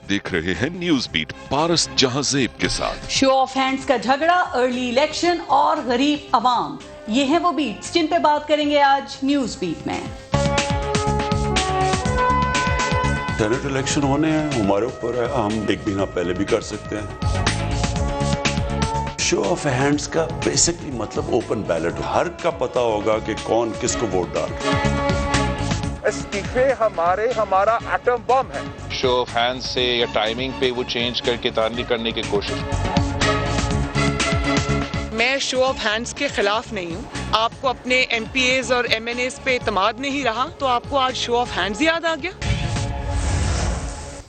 देख रहे हैं न्यूज बीट पारस जहांजेब के साथ। शो ऑफ हैंड्स का झगड़ा, अर्ली इलेक्शन और गरीब अवाम, ये हैं वो बीट्स जिन पे बात करेंगे आज न्यूज बीट में। सेनेट इलेक्शन होने हैं, हमारे ऊपर है, हम एक महीना पहले भी कर सकते हैं। शो ऑफ हैंड्स का बेसिकली मतलब ओपन बैलेट, हर का पता होगा कि कौन किसको वोट डाल रहा है। इस्तीफे हमारा एटम बम है। शो ऑफ हैंड्स से या टाइमिंग पे वो चेंज करके तानली करने की कोशिश। मैं शो ऑफ हैंड्स के खिलाफ नहीं हूँ। आपको अपने एमपीएज और एमएनएज पे इत्मीनान नहीं रहा तो आपको आज शो ऑफ हैंड्स याद आ गया।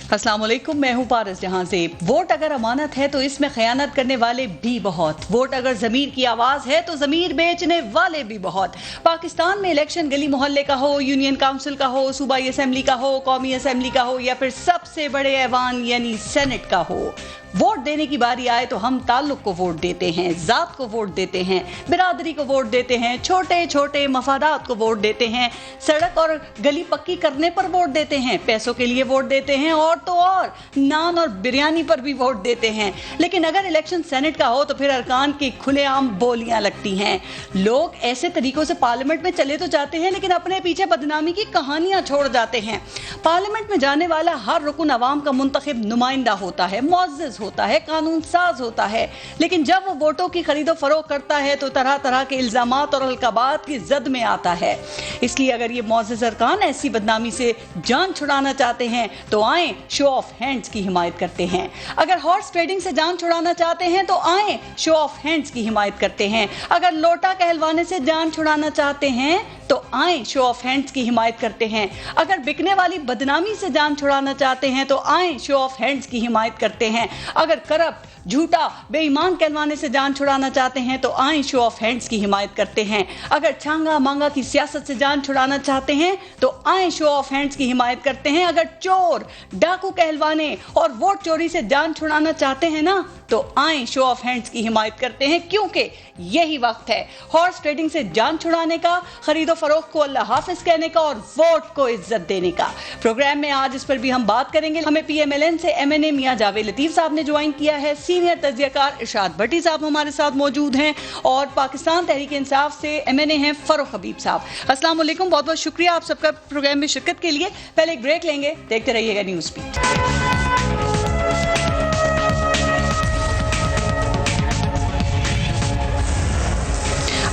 अस्सलाम वालेकुम, मैं हूँ पारस जहांजेब। वोट अगर अमानत है तो इसमें खयानत करने वाले भी बहुत। वोट अगर ज़मीर की आवाज़ है तो ज़मीर बेचने वाले भी बहुत। पाकिस्तान में इलेक्शन गली मोहल्ले का हो, यूनियन काउंसिल का हो, सूबाई असम्बली का हो, कौमी असम्बली का हो या फिर सबसे बड़े ऐवान यानी सेनेट का हो, वोट देने की बारी आए तो हम ताल्लुक को वोट देते हैं, जात को वोट देते हैं, बिरादरी को वोट देते हैं, छोटे छोटे मफादात को वोट देते हैं, सड़क और गली पक्की करने पर वोट देते हैं, पैसों के लिए वोट देते हैं और तो और नान और बिरयानी पर भी वोट देते हैं। लेकिन अगर इलेक्शन सेनेट का हो तो फिर अरकान की खुलेआम बोलियां लगती हैं। लोग ऐसे तरीकों से पार्लियामेंट में चले तो जाते हैं लेकिन अपने पीछे बदनामी की कहानियां छोड़ जाते हैं। पार्लियामेंट में जाने वाला हर रुकन अवाम का मुंतखब नुमाइंदा होता है, मुअज़्ज़िज़ होता है, कानून साज होता है, लेकिन जब वो वोटों की खरीदो फरोख्त करता है तो तरह तरह के इल्जामात और अलकाबात की जद में आता है। इसलिए अगर ये मुअज़्ज़िज़ अरकान ऐसी बदनामी से जान छुड़ाना चाहते हैं तो आए शो ऑफ हैंड्स की हिमायत करते हैं। अगर हॉर्स ट्रेडिंग से जान छुड़ाना चाहते हैं तो आए शो ऑफ हैंड्स की हिमायत करते हैं। अगर लोटा कहलवाने से जान छुड़ाना चाहते हैं तो आए शो ऑफ हैंड्स की हिमायत करते हैं। अगर बिकने वाली बदनामी से जान छुड़ाना चाहते हैं तो आए शो ऑफ हैंड्स की हिमायत करते हैं। अगर करप्ट, झूठा, बेईमान कहलवाने से जान छुड़ाना चाहते हैं तो आए शो ऑफ हैंड्स की हिमायत करते हैं। अगर छांगा मांगा की सियासत से जान छुड़ाना चाहते हैं तो आए शो ऑफ हैंड्स की हिमायत करते हैं। अगर चोर, डाकू कहलवाने और वोट चोरी से जान छुड़ाना चाहते हैं ना तो आए शो ऑफ हैंड्स की हिमायत करते हैं, क्योंकि यही वक्त है हॉर्स ट्रेडिंग से जान छुड़ाने का, खरीदो फरोख्त को अल्लाह हाफिज कहने का और वोट को इज्जत देने का। प्रोग्राम में आज इस पर भी हम बात करेंगे। हमें पीएमएलएन से एमएनए मियां जावेद लतीफ साहब ने ज्वाइन किया है, सीनियर तज्जियाकार इरशाद भट्टी साहब हमारे साथ मौजूद हैं और पाकिस्तान तहरीक इंसाफ से एमएनए हैं फरूख हबीब साहब। अस्सलाम वालेकुम, बहुत बहुत शुक्रिया आप सबका प्रोग्राम में शिरकत के लिए। पहले एक ब्रेक लेंगे, देखते रहिएगा न्यूज़ बीट।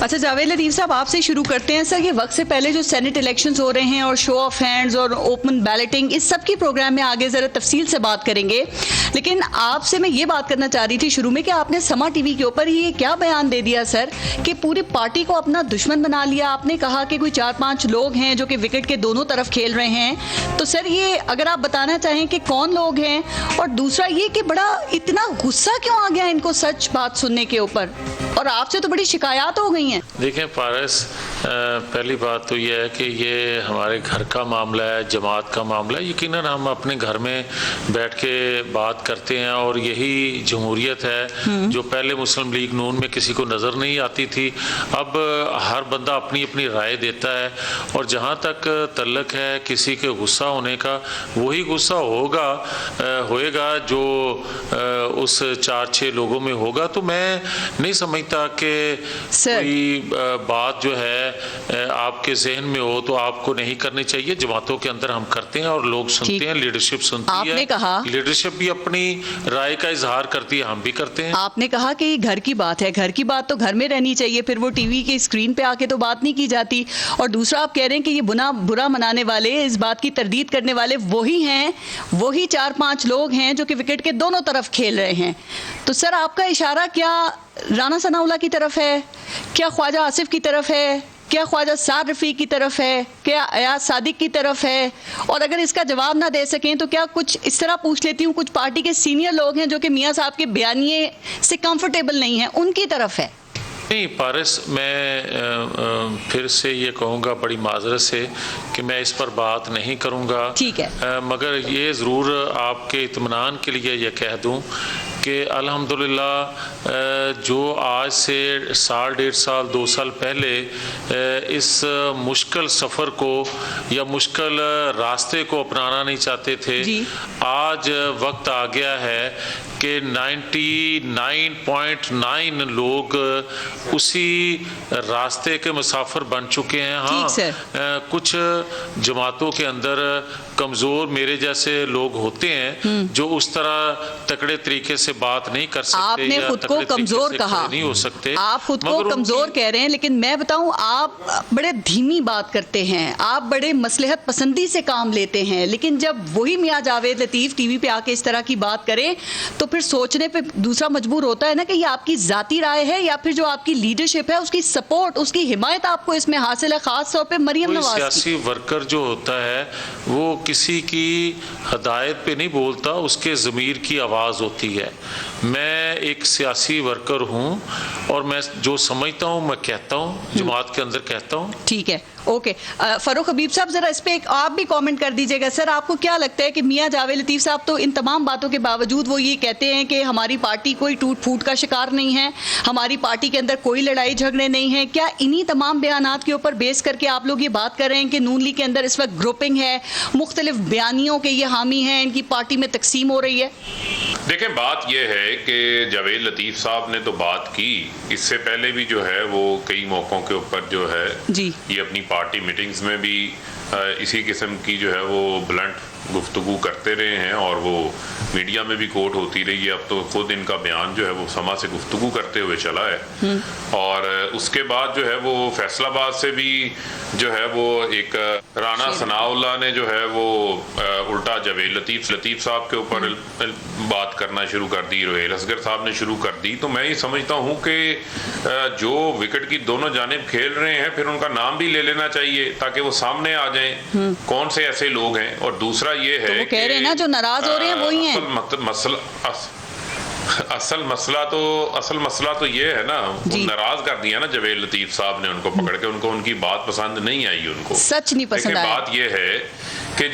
अच्छा जावेद लतीफ साहब, आपसे शुरू करते हैं। सर, ये वक्त से पहले जो सेनेट इलेक्शंस हो रहे हैं और शो ऑफ हैंड्स और ओपन बैलेटिंग, इस सब की प्रोग्राम में आगे ज़रा तफसील से बात करेंगे, लेकिन आपसे मैं ये बात करना चाह रही थी शुरू में कि आपने समा टीवी के ऊपर ये क्या बयान दे दिया सर कि पूरी पार्टी को अपना दुश्मन बना लिया। आपने कहा कि कोई 4-5 लोग हैं जो कि विकेट के दोनों तरफ खेल रहे हैं। तो सर, ये अगर आप बताना चाहें कि कौन लोग हैं, और दूसरा ये कि बड़ा इतना गुस्सा क्यों आ गया इनको सच बात सुनने के ऊपर, और आपसे तो बड़ी शिकायत हो गई हैं। देखें पारस, पहली बात तो यह है कि ये हमारे घर का मामला है, जमात का मामला है। यकीनन हम अपने घर में बैठ के बात करते हैं और यही जमहूरियत है जो पहले मुस्लिम लीग नून में किसी को नज़र नहीं आती थी। अब हर बंदा अपनी अपनी राय देता है और जहाँ तक तल्लक है किसी के गुस्सा होने का, वही गुस्सा होएगा जो उस 4-6 लोगों में होगा। तो मैं नहीं समझता कि कोई बात जो है आपके जहन में हो तो आपको नहीं करनी चाहिए। जमातों के अंदर हम करते हैं और लोग सुनते हैं, लीडरशिप सुनती है। आपने कहा लीडरशिप भी अपनी राय का इजहार करती है, हम भी करते हैं। आपने कहा कि घर की बात है, घर की बात तो घर में रहनी चाहिए, फिर वो टीवी के स्क्रीन पे आके तो बात नहीं की जाती। और दूसरा आप कह रहे हैं कि ये बुरा मनाने वाले, इस बात की तरदीद करने वाले वही हैं, वही 4-5 लोग हैं जो कि विकेट के दोनों तरफ खेल रहे हैं। तो सर, आपका इशारा क्या राना सनाउल्लाह की तरफ है, क्या ख्वाजा आसिफ की तरफ है, क्या ख्वाजा साद रफ़ी की तरफ है, क्या अयाज सादिक की तरफ है? और अगर इसका जवाब ना दे सकें तो क्या कुछ इस तरह पूछ लेती हूँ, कुछ पार्टी के सीनियर लोग हैं जो कि मियाँ साहब के बयानिए से कंफर्टेबल नहीं हैं, उनकी तरफ है? नहीं पारस, मैं फिर से ये कहूँगा बड़ी माजरत से कि मैं इस पर बात नहीं करूँगा। ठीक है। मगर ये ज़रूर आपके इत्मीनान के लिए ये कह दूँ कि अल्हम्दुलिल्लाह जो आज से साल, 1.5 साल, 2 साल पहले इस मुश्किल सफ़र को या मुश्किल रास्ते को अपनाना नहीं चाहते थे, आज वक्त आ गया है कि 99.9 लोग उसी रास्ते के मुसाफिर बन चुके हैं। हाँ, कुछ जमातों के अंदर कमज़ोर मेरे जैसे लोग होते हैं जो उस तरह तकड़े तरीके से बात नहीं कर सकते। आपने खुद को कमज़ोर कहा, नहीं हो सकते, आप खुद को कमज़ोर कह रहे हैं, लेकिन मैं बताऊं, आप बड़े धीमी बात करते हैं, आप बड़े मसलहत पसंदी से काम लेते हैं, लेकिन जब वही मियां जावेद लतीफ़ टीवी पे आके इस तरह की बात करें तो फिर सोचने पे दूसरा मजबूर होता है ना कि ये आपकी ज़ाती राय है या फिर जो आपकी लीडरशिप है उसकी सपोर्ट, उसकी हिमायत आपको इसमें हासिल है, खास तौर पे मरियम नवाज। सियासी वर्कर जो होता है वो किसी की हदायत पे नहीं बोलता, उसके ज़मीर की आवाज़ होती है। मैं एक सियासी वर्कर हूँ और मैं जो समझता हूँ मैं कहता हूँ, जमात के अंदर कहता हूँ। ठीक है, ओके। फ़ारूक हबीब साहब, ज़रा इस पर आप भी कमेंट कर दीजिएगा। सर, आपको क्या लगता है कि मियां जावेद लतीफ़ साहब तो इन तमाम बातों के बावजूद वो ये कहते हैं कि हमारी पार्टी कोई टूट फूट का शिकार नहीं है, हमारी पार्टी के अंदर कोई लड़ाई झगड़े नहीं है, क्या इन्हीं तमाम बयानात के ऊपर बेस करके आप लोग ये बात कर रहे हैं कि नून लीग के अंदर इस वक्त ग्रुपिंग है, मुख्तलिफ बयानियों के ये हामी हैं, इनकी पार्टी में तकसीम हो रही है? देखें, बात यह है कि जावेद लतीफ़ साहब ने तो बात की, इससे पहले भी जो है वो कई मौक़ों के ऊपर जो है ये अपनी पार्टी मीटिंग्स में भी इसी किस्म की जो है वो ब्लंट गुफ्तगू करते रहे हैं और वो मीडिया में भी कोट होती रही है। अब तो खुद इनका बयान जो है वो समा से गुफ्तगू करते हुए चला है। और उसके बाद जो है वो फैसलाबाद से भी जो है वो एक राना सनाउल्लाह ने जो है वो उल्टा जावेद लतीफ़ साहब के ऊपर बात करना शुरू कर दी, रोहेल असगर साहब ने शुरू कर दी। तो मैं ये समझता हूँ कि जो विकेट की दोनों जानिब खेल रहे हैं फिर उनका नाम भी ले लेना चाहिए ताकि वो सामने आ जाएं कौन से ऐसे लोग हैं। और दूसरा ये है, तो वो कह रहे हैं ना जो नाराज हो रहे हैं वही हैं। असल मसला तो ये है ना, वो नाराज कर दिया ना जावेद लतीफ़ साहब ने उनको पकड़ के, उनको उनकी बात पसंद नहीं आई, उनको सच नहीं पसंद आया। बात ये है कि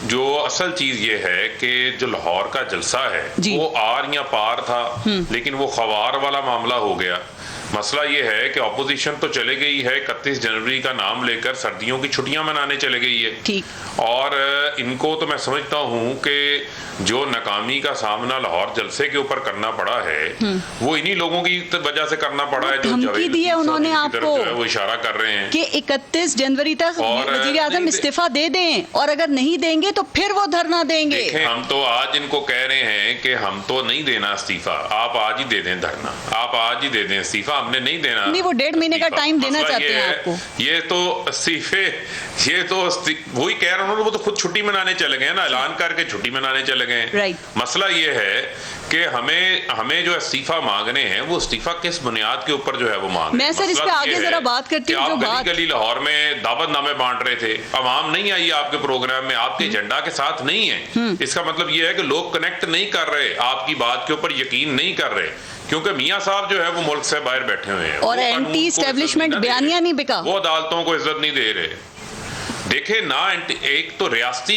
जो असल चीज ये है कि जो लाहौर का जलसा है वो आर या पार था, लेकिन वो ख़वार वाला मामला हो गया। मसला ये है कि ऑपोजिशन तो चले गई है, 31 जनवरी का नाम लेकर सर्दियों की छुट्टियां मनाने चले गई है। ठीक। और इनको तो मैं समझता हूँ कि जो नाकामी का सामना लाहौर जलसे के ऊपर करना पड़ा है वो इन्हीं लोगों की वजह से करना पड़ा है, जो धमकी दी है उन्होंने आपको, वो इशारा कर रहे हैं कि 31 जनवरी तक वज़ीर आज़म इस्तीफा दे दें और अगर नहीं देंगे तो फिर वो धरना देंगे। हम तो आज इनको कह रहे हैं कि हम तो नहीं देना इस्तीफा, आप आज ही दे दें धरना, आप आज ही दे दें इस्तीफा, हमने नहीं देना। नहीं, वो 1.5 महीने का टाइम देना चाहते हैं आपको। ये तो इस्तीफे, ये तो वही कह रहा हूँ, वो तो खुद छुट्टी मनाने चले गए ना, ऐलान करके छुट्टी मनाने चले गए। मसला ये है कि हमें जो इस्तीफा मांगने हैं वो इस्तीफा किस बुनियाद के ऊपर जो है वो मांग। मैं सर इस पे आगे जरा बात करती हूँ। आप गली लाहौर में दावतनामे बांट रहे थे, अवाम नहीं आई आपके प्रोग्राम में, आपके एजेंडा के साथ नहीं है। इसका मतलब ये है कि लोग कनेक्ट नहीं कर रहे, आपकी बात के ऊपर यकीन नहीं कर रहे, क्योंकि मियां साहब जो है वो मुल्क से बाहर बैठे हुए हैं और एंटी एस्टेब्लिशमेंट बयानिया नहीं बिका, वो अदालतों को इज्जत नहीं दे रहे। देखे ना, एक तो रियासत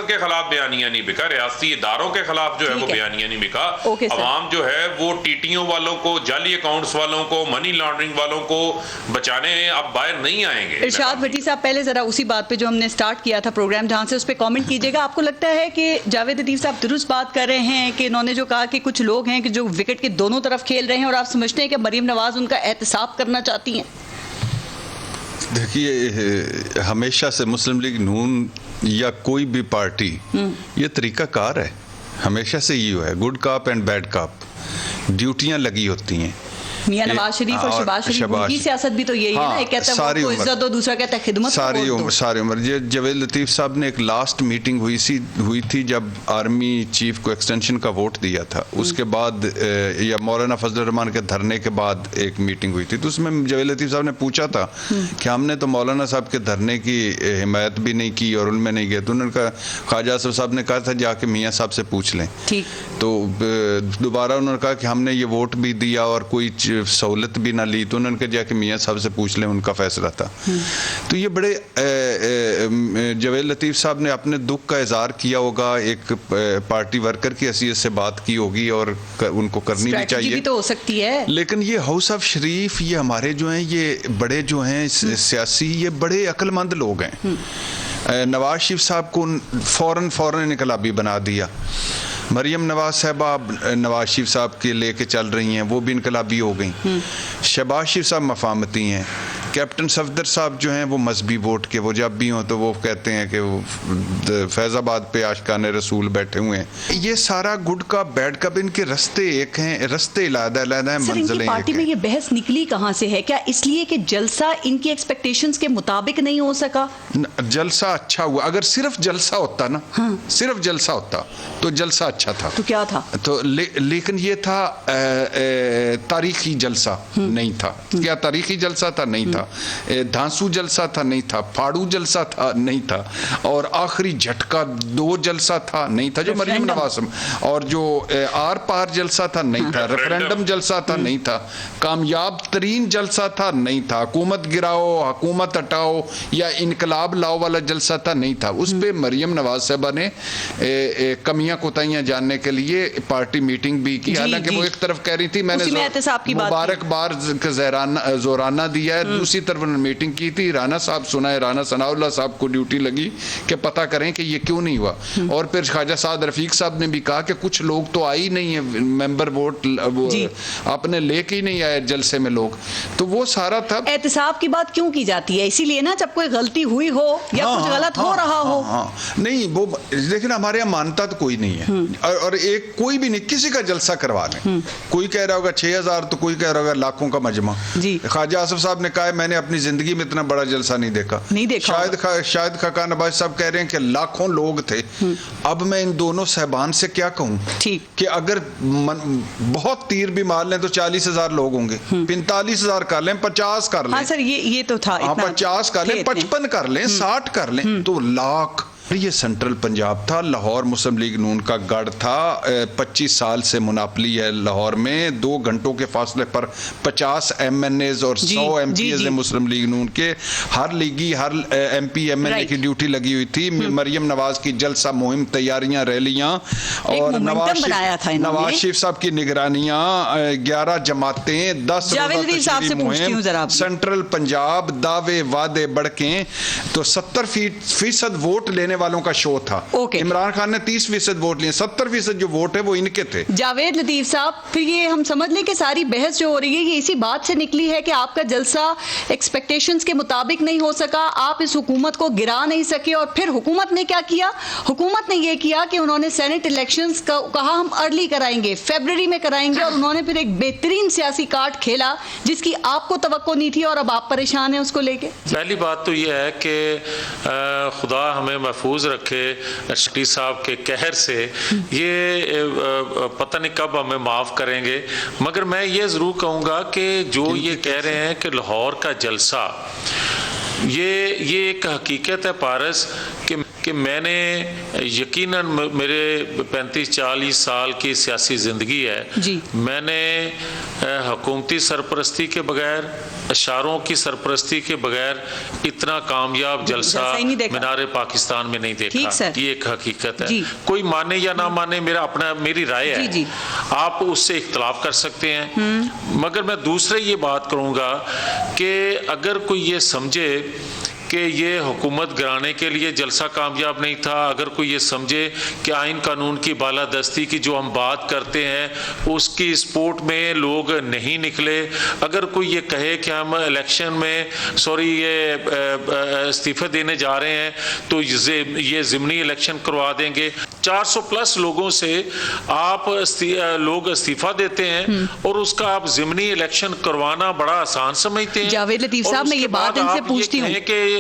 के खिलाफ बयानिया नहीं बिका, रियासती इदारों के खिलाफ जो है वो बयानिया नहीं बिका। अवाम जो है वो टीटीओ वालों को, जाली अकाउंट्स वालों को, मनी लॉन्ड्रिंग वालों को बचाने अब बाहर नहीं आएंगे। इरशाद भट्टी साहब, पहले जरा उसी बात पे जो हमने स्टार्ट किया था प्रोग्राम जहां से, उस पर कमेंट कीजिएगा। आपको लगता है कि जावेद लतीफ़ साहब दुरुस्त बात कर रहे हैं कि इन्होंने जो कहा कि कुछ लोग हैं कि जो विकेट के दोनों तरफ खेल रहे हैं और आप समझते हैं कि मरीम नवाज उनका एहतसाब करना चाहती हैं? देखिए, हमेशा से मुस्लिम लीग नून या कोई भी पार्टी ये तरीकाकार है, हमेशा से ये है, good cop and bad cop, ड्यूटियां लगी होती हैं। मियां नवाज शरीफ और शहबाज शरीफ की सियासत भी तो यही है ना, एक कहता है वो इज्जत दो, दूसरा कहता है खिदमत, सारी उम्र। ये जावेद लतीफ़ साहब ने एक लास्ट मीटिंग हुई थी जब आर्मी चीफ को एक्सटेंशन का वोट दिया था, उसके बाद या मौलाना फजल रहमान के धरने के बाद एक मीटिंग हुई थी, तो उसमें जावेद लतीफ़ साहब ने पूछा था कि हमने तो मौलाना साहब के धरने की हिमायत भी नहीं की और उनमें नहीं गए, तो उन्होंने कहा, ख्वाजा आसिफ साहब ने कहा था जाके मियाँ साहब से पूछ लें। ठीक। तो दोबारा उन्होंने कहा कि हमने ये वोट भी दिया और कोई सहूलत भी ना ली, तो उन्होंने कहा जाके मियाँ साहब से पूछ लें, उनका फैसला था। तो ये बड़े जावेद लतीफ़ साहब ने अपने दुख का इजहार किया होगा, एक पार्टी वर्कर की हैसियत से बात की होगी और उनको करनी भी चाहिए, भी तो हो सकती है। लेकिन ये हाउस ऑफ शरीफ, ये हमारे जो हैं, ये बड़े जो हैं सियासी, ये बड़े अक्लमंद लोग हैं। नवाज शरीफ साहब को फौरन इनकलाबी बना दिया। मरियम नवाज साहबा नवाज शरीफ साहब के लेके चल रही हैं, वो भी इनकलाबी हो गई। शहबाज शरीफ साहब मफामती हैं। कैप्टन सफदर साहब जो हैं वो मजहबी वोट के, वो जब भी हों तो वो कहते हैं कि वो फैज़ाबाद पे आशिकाने रसूल बैठे हुए हैं। ये सारा गुड का बैड का, इनके रास्ते एक हैं, रास्ते अलग-अलग हैं, मंजिलें पार्टी में ये बहस निकली कहाँ से है? क्या इसलिए कि जलसा इनकी एक्सपेक्टेशंस के मुताबिक नहीं हो सका? जलसा अच्छा हुआ, अगर सिर्फ जलसा होता ना, सिर्फ जलसा होता तो जलसा अच्छा था। तो क्या था? तो लेकिन ये था तारीखी जलसा नहीं था। क्या तारीखी जलसा था? नहीं था। धांसू जलसा था? नहीं था। फाड़ू जलसा था? नहीं था। और आखिरी झटका 2 जलसा था? नहीं था, जो मरियम नवाज, और जो आर पार जलसा था? नहीं था। रेफरेंडम जलसा था? नहीं था। कामयाब तरीन जलसा था? नहीं था। हुकूमत गिराओ, हुकूमत हटाओ या इनकलाब लाओ वाला जलसा था? नहीं था। उस पर मरियम नवाज साहबा ने कमियां कोताहियां जानने के लिए पार्टी मीटिंग भी की। हालांकि वो एक तरफ कह रही थी मैंने मुबारकबाद जोराना दिया है, दूसरी तरफ उन्होंने मीटिंग की थी। राना साहब सुनाए, राना सनाउल्लाह साहब को ड्यूटी लगी कि पता करें कि ये क्यों नहीं हुआ। और फिर ख्वाजा साद रफीक साहब ने भी कहा कि कुछ लोग तो आई नहीं है, मेंबर वोट वो अपने लेके ही नहीं आए जलसे में लोग। तो वो सारा था। एहतिसाब की बात क्यों की जाती है? इसीलिए ना, जब कोई गलती हुई हो या कुछ गलत हो रहा हो। नहीं, वो लेकिन हमारे यहाँ मानता तो कोई नहीं है। और एक कोई भी नहीं, किसी का जलसा करवा लें। कोई कह रहा होगा 6000, तो कोई कह रहा होगा लाखों का मजमा। ख्वाजा आसिफ साहब ने कहा है मैंने अपनी जिंदगी में इतना बड़ा जलसा नहीं देखा। शायद खाका नवाज साहब कह रहे हैं कि लाखों लोग थे। अब मैं इन दोनों साहबान से क्या कहूं कि अगर बहुत तीर भी मार लें तो 40,000 लोग होंगे, 45,000 कर लें, 50 कर लें। हाँ सर, ये तो था। 50 कर लें, 55 कर लें, 60 कर लें, तो लाख। ये सेंट्रल पंजाब था, लाहौर मुस्लिम लीग नून का गढ़ था। 25 साल से मुनापली है लाहौर में। 2 घंटों के फासले पर 50 MNAs और 100 MPs मुस्लिम लीग नून के। हर लीगी, हर MP MNA की ड्यूटी लगी हुई थी। मरियम नवाज की जलसा मुहिम, तैयारियां, रैलियां, और नवाज शरीफ साहब की निगरानियां, 11 जमातें, 10 सेंट्रल पंजाब, दावे वादे बढ़के। तो 70% वोट लेने वालों का शो था। इमरान खान ने 30% वोट लिए, 70% जो वोट है वो इनके थे। जावेद लतीफ साहब, फिर ये हम समझ लें कि सारी बहस जो हो रही है ये इसी बात से निकली है कि आपका जलसा एक्सपेक्टेशंस के मुताबिक नहीं हो सका, आप इस हुकूमत को गिरा नहीं सके। और फिर हुकूमत ने क्या किया? हुकूमत ने ये किया कि उन्होंने सेनेट इलेक्शंस का कहा हम अर्ली कराएंगे, फरवरी में कराएंगे। और उन्होंने फिर एक बेहतरीन सियासी कार्ड खेला जिसकी आपको तवक्को नहीं थी और अब आप परेशान हैं उसको लेके। पहली बात तो यह है कि खुदा हमें महफूज रखे शक्ति साहब के कहर से। ये पता नहीं कब हमें माफ करेंगे, मगर मैं ये जरूर कहूँगा कि जो ये कह रहे हैं कि लाहौर का जलसा, ये एक हकीकत है पारस कि मैंने यकीनन मेरे 35-40 साल की सियासी ज़िंदगी है, मैंने हुकूमती सरपरस्ती के बगैर, इशारों की सरपरस्ती के बगैर इतना कामयाब जलसा मीनारे पाकिस्तान में नहीं देखा। ये एक हकीकत है। कोई माने या ना माने, मेरी राय है, आप उससे इख्तलाफ कर सकते हैं। मगर मैं दूसरे ये बात करूँगा कि अगर कोई ये समझे कि ये हुकूमत गिराने के लिए जलसा कामयाब नहीं था, अगर कोई ये समझे कि आइन कानून की बालादस्ती की जो हम बात करते हैं उसकी सपोर्ट में लोग नहीं निकले, अगर कोई ये कहे कि हम इलेक्शन में ये इस्तीफे देने जा रहे हैं तो ये ज़िमनी इलेक्शन करवा देंगे, 400+ लोगों से आप लोग इस्तीफा देते हैं और उसका आप ज़िमनी इलेक्शन करवाना बड़ा आसान समझते हैं। जावेद लतीफ साहब, मैं ये बात इनसे पूछती हूँ,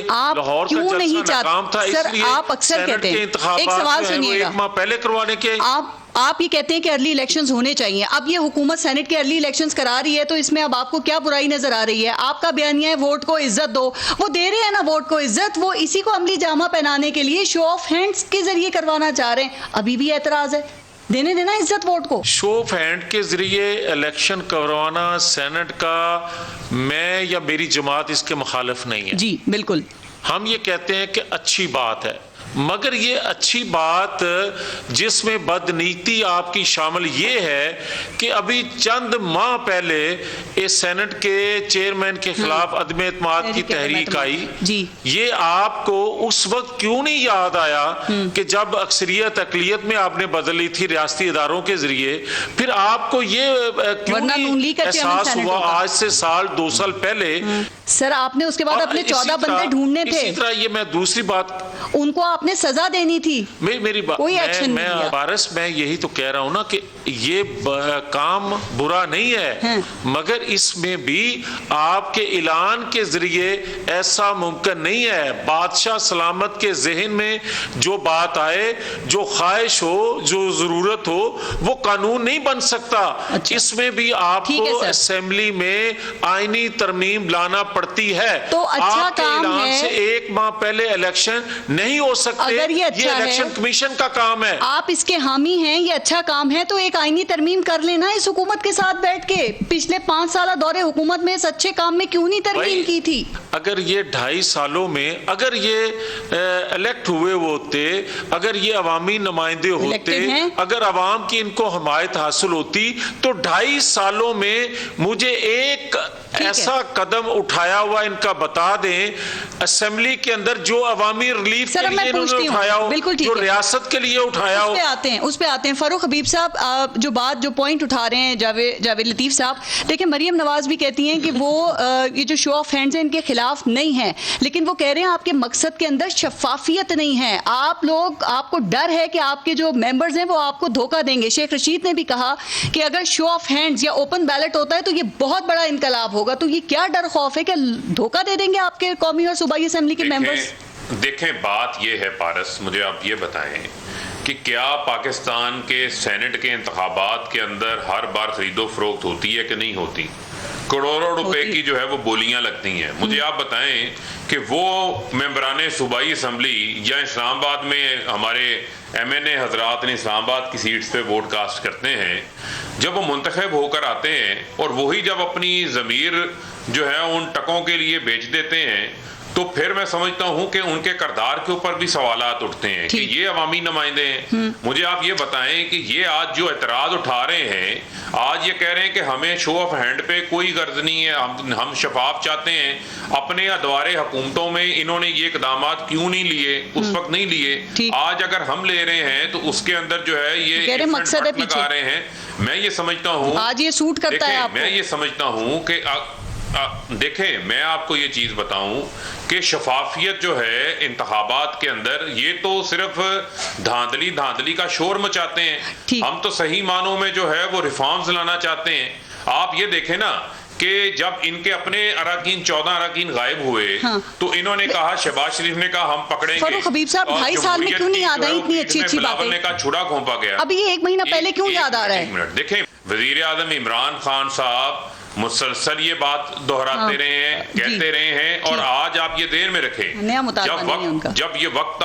आप क्यों नहीं चाहते? सर, आप अक्सर कहते हैं, एक सवाल सुनिएगा, एक माह पहले करवाने के आप ये कहते हैं कि अर्ली इलेक्शंस होने चाहिए। अब ये हुकूमत सेनेट के अर्ली इलेक्शंस करा रही है तो इसमें अब आपको क्या बुराई नजर आ रही है? आपका बयानिया है वोट को इज्जत दो, वो दे रहे हैं ना वोट को इज्जत, वो इसी को अमली जामा पहनाने के लिए शो ऑफ हैंड्स के जरिए करवाना चाह रहे हैं। अभी भी एतराज है। देने देना इज्जत वोट को। शो ऑफ हैंड के जरिए इलेक्शन करवाना सेनेट का, मैं या मेरी जमात इसके मुखालिफ नहीं है जी बिल्कुल। हम ये कहते हैं कि अच्छी बात है, मगर ये अच्छी बात जिसमें बदनीति आपकी शामिल ये है कि अभी चंद माह पहले इस सेनेट के चेयरमैन के खिलाफ अदम एतमाद की तहरीक आई जी। ये आपको उस वक्त क्यों नहीं याद आया कि जब अक्सरियत अकलियत में आपने बदली थी रियासती इदारों के जरिए, फिर आपको ये क्यों नहीं एहसास हुआ आज से साल 2 साल पहले? सर आपने उसके बाद अपने 14 बंदे ढूंढने थे। इसी तरह ये मैं दूसरी बात, उनको आपने सजा देनी थी। मेरी बात, कोई एक्शन नहीं लिया। पारस मैं यही तो कह रहा हूं ना कि ये काम बुरा नहीं है, मगर इसमें भी आपके ऐलान के जरिए ऐसा मुमकिन नहीं है। बादशाह सलामत के जहन में जो बात आए, जो ख्वाहिश हो, जो जरूरत हो, वो कानून नहीं बन सकता। अच्छा। इसमें भी आपको असेंबली में आईनी तरमीम लाना पड़ती है। तो अच्छा काम ऐलान है, से 1 माह पहले इलेक्शन नहीं हो सकते। अगर ये अच्छा इलेक्शन कमीशन का काम है। आप इसके हामी हैं, ये अच्छा काम है तो एक आईनी तरमीम कर लेना इस हुकूमत के साथ बैठ के। पिछले 5 साल दौरे हुकूमत में इस अच्छे काम में क्यों नहीं तरमीम की थी? अगर ये 2.5 सालों में अगर ये इलेक्ट हुए होते, अगर ये अवामी नुमाइंदे होते, अगर अवाम की इनको हमायत हासिल होती, तो 2.5 सालों में मुझे एक ऐसा कदम उठाया हुआ इनका बता दें असेंबली के अंदर जो अवामी रिलीफ के लिए इन्होंने उठाया हो, जो रियासत के लिए उठाया हो। उस पे आते हैं फारूक हबीब साहब, जो पॉइंट उठा रहे हैं जावेद लतीफ साहब। देखिए मरियम नवाज भी कहती हैं कि वो ये जो शो ऑफ हैंड्स है इनके खिलाफ नहीं है, लेकिन वो कह रहे हैं आपके मकसद के अंदर शफाफियत नहीं है। आपको डर है कि आपके जो मेंबर्स हैं वो आपको धोखा देंगे। शेख रशीद ने भी कहा कि अगर शो ऑफ हैंड्स या ओपन बैलेट होता है तो ये बहुत बड़ा इनकलाब होगा। तो ये क्या डर खौफ है कि धोखा दे देंगे आपके कौमी और सूबाई असेंबली के मेंबर्स? देखें बात ये है पारस, मुझे आप ये बताएं कि क्या पाकिस्तान के सेनेट के इंतखाबात के अंदर हर बार खरीदो फरोख्त होती है कि नहीं होती? करोड़ों रुपए की जो है वो बोलियां लगती हैं। मुझे आप बताएं कि वो मेंबरान सूबाई असम्बली या इस्लामाबाद में हमारे MNA हजरात ने इस्लामाबाद की सीट्स पे वोट कास्ट करते हैं, जब वो मुंतखब होकर आते हैं और वही जब अपनी ज़मीर जो है उन टकों के लिए बेच देते हैं, तो फिर मैं समझता हूं कि उनके किरदार के ऊपर भी सवालात उठते हैं कि ये अवामी नुमाइंदे हैं। मुझे आप ये बताएं कि ये आज जो एतराज उठा रहे हैं, आज ये कह रहे हैं कि हमें शो ऑफ हैंड पे कोई गर्ज नहीं है, हम शफाफ चाहते हैं। अपने अदवारे हुकूमतों में इन्होंने ये इकदाम क्यों नहीं लिए, उस वक्त नहीं लिए। आज अगर हम ले रहे हैं तो उसके अंदर जो है ये मकसद लगा रहे हैं। मैं ये समझता हूँ आज ये सूट करता है आपको। मैं ये समझता हूँ कि देखें मैं आपको ये चीज बताऊं कि शफाफियत जो है इंतखाबात के अंदर, ये तो सिर्फ धांधली का शोर मचाते हैं। हम तो सही मानों में जो है वो रिफॉर्म्स लाना चाहते हैं। आप ये देखें ना कि जब इनके अपने अरकान 14 अरकान गायब हुए, तो इन्होंने कहा, शहबाज शरीफ ने कहा हम पकड़ेंगे। फारूक हबीब साहब 2.5 साल में क्यों नहीं याद आई इतनी अच्छी बातें? का छुड़ा घोंपा गया। अभी ये 1 महीना पहले क्यों याद आ रहा है? 1 मिनट देखें, वजीर आजम इमरान खान साहब मुसलसल ये बात दोहराते रहे हैं, कहते रहे हैं, और आज आप ये देर में रखें, जब ये वक्त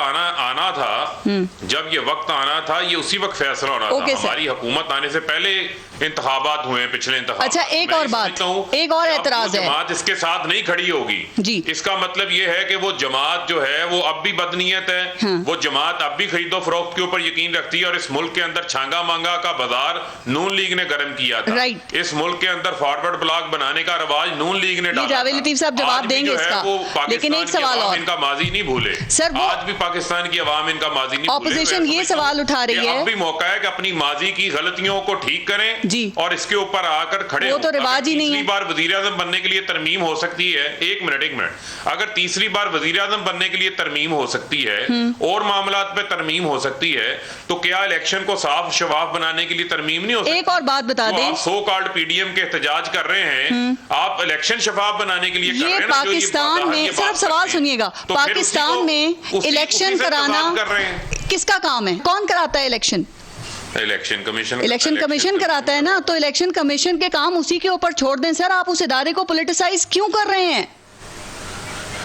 आना था, ये उसी वक्त फैसला होना था। हमारी हुकूमत आने से पहले इंतखाबात हुए, पिछले इंतखाबात। अच्छा एक और बात, एक और एतराज है, जमात इसके साथ नहीं खड़ी होगी जी। इसका मतलब ये है कि वो जमात जो है वो अब भी बदनीयत है। वो जमात अब भी खरीदो फरोख्त के ऊपर यकीन रखती है, और इस मुल्क के अंदर छांगा मांगा का बाजार नून लीग ने गर्म किया था। इस मुल्क के अंदर फॉरवर्ड ब्लॉक बनाने का रवाज नून लीग ने डाला। जावेद लतीफ साहब जवाब देंगे इसका, लेकिन एक सवाल और, इनका माजी नहीं भूले सर, आज भी पाकिस्तान की आवाम इनका माजी नहीं भूले। ऑपोजिशन ये सवाल उठा रही है, अब भी मौका है कि अपनी माजी की गलतियों को ठीक करें जी, और इसके ऊपर आकर खड़े हो। तो रिवाज ही नहीं है। तीसरी बार वजीर आजम बनने के लिए तरमीम हो सकती है। एक मिनट, अगर तीसरी बार वजीर आजम बनने के लिए तरमीम हो सकती है और मामलात पे तरमीम हो सकती है, तो क्या इलेक्शन को साफ शफाफ बनाने के लिए तरमीम नहीं हो सकती? एक और बात बता दें, सो कॉल्ड PDM के एहतजाज कर रहे हैं, आप इलेक्शन शफाफ बनाने के लिए कर रहे हैं। पाकिस्तान में सिर्फ सवाल सुनिएगा, पाकिस्तान में इलेक्शन कराना किसका काम है? कौन कराता है इलेक्शन? इलेक्शन कमीशन कराता है ना। तो इलेक्शन कमीशन के काम उसी के ऊपर छोड़ दें सर। आप उस इदारे को पॉलिटिसाइज क्यों कर रहे हैं?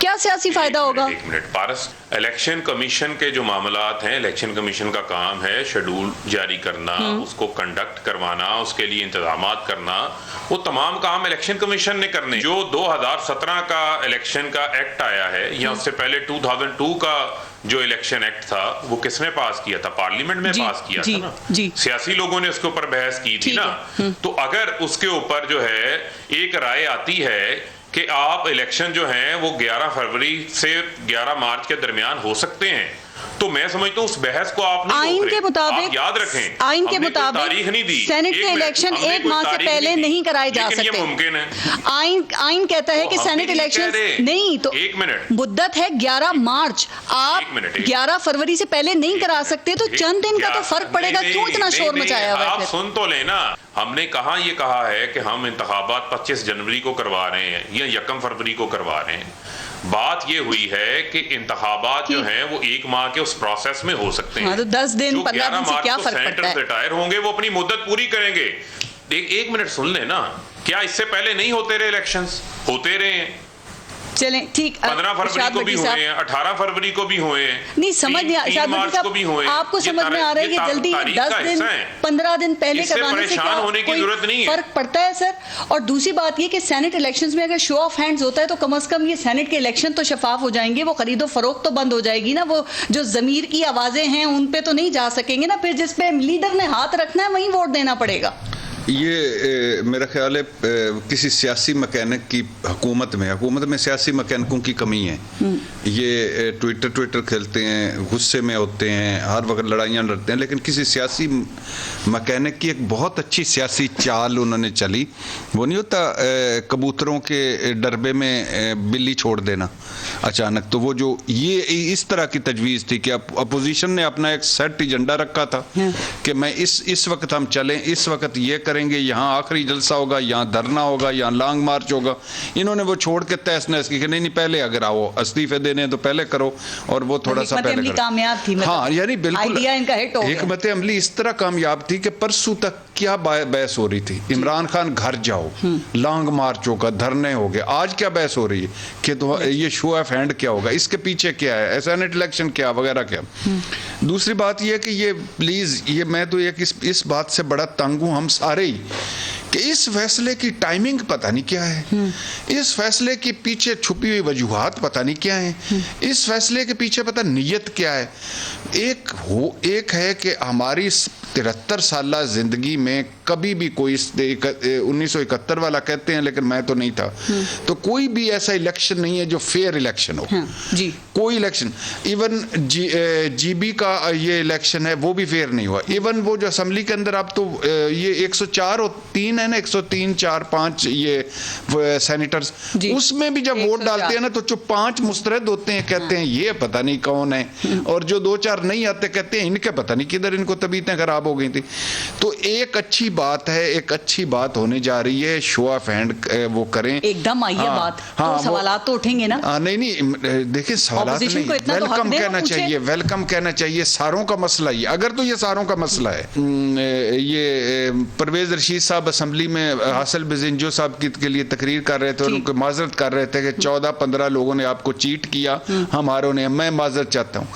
क्या सियासी फायदा होगा? एक मिनट पारस, इलेक्शन कमीशन के जो मामलात हैं, इलेक्शन कमीशन का काम है शेड्यूल जारी करना, उसको कंडक्ट करवाना, उसके लिए इंतजामात करना, वो तमाम काम इलेक्शन कमीशन ने करने। जो 2017 का इलेक्शन का एक्ट आया है या उससे पहले 2002 का जो इलेक्शन एक्ट था वो किसने पास किया था? पार्लियामेंट में पास किया था ना, सियासी लोगों ने उसके ऊपर बहस की थी ना। तो अगर उसके ऊपर जो है एक राय आती है कि आप इलेक्शन जो हैं वो 11 फरवरी से 11 मार्च के दरमियान हो सकते हैं, तो मैं समझता हूँ उस बहस को आप नहीं आइन के मुताबिक, आप याद रखें, आइन के मुताबिक तारीख नहीं दी, सेनेट के इलेक्शन 1 माह से पहले नहीं कराए जा सकते। ये मुमकिन है। आइन कहता है कि सेनेट इलेक्शन नहीं, तो 1 मिनट मुद्दत है 11 मार्च, आप 11 फरवरी से पहले नहीं करा सकते, तो चंद दिन का तो फर्क पड़ेगा। क्यों इतना शोर मचाया हुआ है? आप सुन तो लेना, हमने कहा ये कहा है कि हम इंतखाबात 25 जनवरी को करवा रहे हैं या 1 फरवरी को करवा रहे हैं। बात ये हुई है कि इंतखाबात जो हैं वो 1 माह के उस प्रोसेस में हो सकते हैं। तो 10 दिन 15 दिन से क्या फर्क पड़ता है? रिटायर होंगे, वो अपनी मुद्दत पूरी करेंगे। एक मिनट सुन लेना, क्या इससे पहले नहीं होते रहे इलेक्शंस? होते रहे हैं। चलें ठीक, 15 फरवरी को भी हुए हैं, 18 फरवरी को भी हुए हैं, नहीं समझ नहीं, 3 मार्च को भी हुए हैं। आपको समझ में आ रहा है कि जल्दी 10 दिन 15 दिन पहले करवाने से क्या होने की जरूरत नहीं है, फर्क पड़ता है सर। और दूसरी बात ये कि सेनेट इलेक्शंस में अगर शो ऑफ हैंड्स होता है तो कम से कम ये सेनेट के इलेक्शन तो शफाफ हो जाएंगे, वो खरीदो फरोख्त तो बंद हो जाएगी ना, वो जो जमीर की आवाजें हैं उन पे तो नहीं जा सकेंगे ना, फिर जिस पे लीडर ने हाथ रखना है वहीं वोट देना पड़ेगा। ये मेरा ख्याल है किसी सियासी मैकेनिक की हुकूमत में सियासी मैकेनिकों की कमी है। ये ट्विटर खेलते हैं, गुस्से में होते हैं, हर वक्त लड़ाइयाँ लड़ते हैं, लेकिन किसी सियासी मैकेनिक की एक बहुत अच्छी सियासी चाल उन्होंने चली। वो नहीं होता कबूतरों के डरबे में बिल्ली छोड़ देना अचानक, तो वो जो ये इस तरह की तजवीज़ थी कि अपोजिशन ने अपना एक सेट एजेंडा रखा था कि मैं इस वक्त हम चलें, इस वक्त ये करेंगे, यहाँ आखिरी जलसा होगा, यहाँ धरना होगा, यहाँ लॉन्ग मार्च होगा। इन्होंने वो छोड़ के तहस नहस की कि नहीं पहले अगर आओ इस्तीफे देने तो पहले करो, और वो थोड़ा सा पहले कामयाब थी। हाँ, यानी बिल्कुल हिकमत अमली इस तरह कामयाब थी कि परसों तक क्या बहस हो रही थी, इमरान खान घर जाओ, लॉन्ग मार्च होगा, धरने हो गए। आज क्या बहस हो रही है कि तो ये शो ऑफ हैंड क्या होगा, इसके पीछे क्या है, सेनेट इलेक्शन क्या वगैरह क्या। दूसरी बात यह कि ये प्लीज ये मैं तो एक इस बात से बड़ा तंग हूं हम सारे ही कि इस फैसले की टाइमिंग पता नहीं क्या है, इस फैसले के पीछे छुपी हुई वजूहात पता नहीं क्या है, इस फैसले के पीछे पता नियत क्या है। एक है कि हमारी 73 साल जिंदगी में कभी भी कोई 1971 वाला कहते हैं लेकिन मैं तो नहीं था, तो कोई भी ऐसा इलेक्शन नहीं है जो फेयर इलेक्शन हो। जी कोई इलेक्शन, इवन जीबी का ये इलेक्शन है वो भी फेयर नहीं हुआ। इवन वो जो असेंबली के अंदर अब तो ये 104 और 3 है ना, 103 4 5 ये सेनेटर्स, उसमें भी जब वोट डालते हैं ना तो जो 5 मुस्तरद होते हैं कहते हैं ये पता नहीं कौन है, और जो 2-4 नहीं आते कहते हैं इनके पता नहीं किधर इनको तबीयतें खराब हो गई थी। तो एक अच्छी बात है, एक अच्छी बात होने जा रही है, शो ऑफ हैंड वो करें एकदम आइए बात। तो सवालात तो उठेंगे ना। नहीं देखिए सवालात नहीं, वेलकम कहना चाहिए, वेलकम कहना चाहिए। सारों का मसला ही अगर तो ये सारों का मसला है। ये परवेज रशीद साहब असेंबली में हासिल बिजिंजो साहब के लिए तकरीर कर रहे थे और उनको माजरत कर रहे थे कि 14-15 लोगों ने आपको चीट किया, हमारों ने, मैं माजरत चाहता हूँ।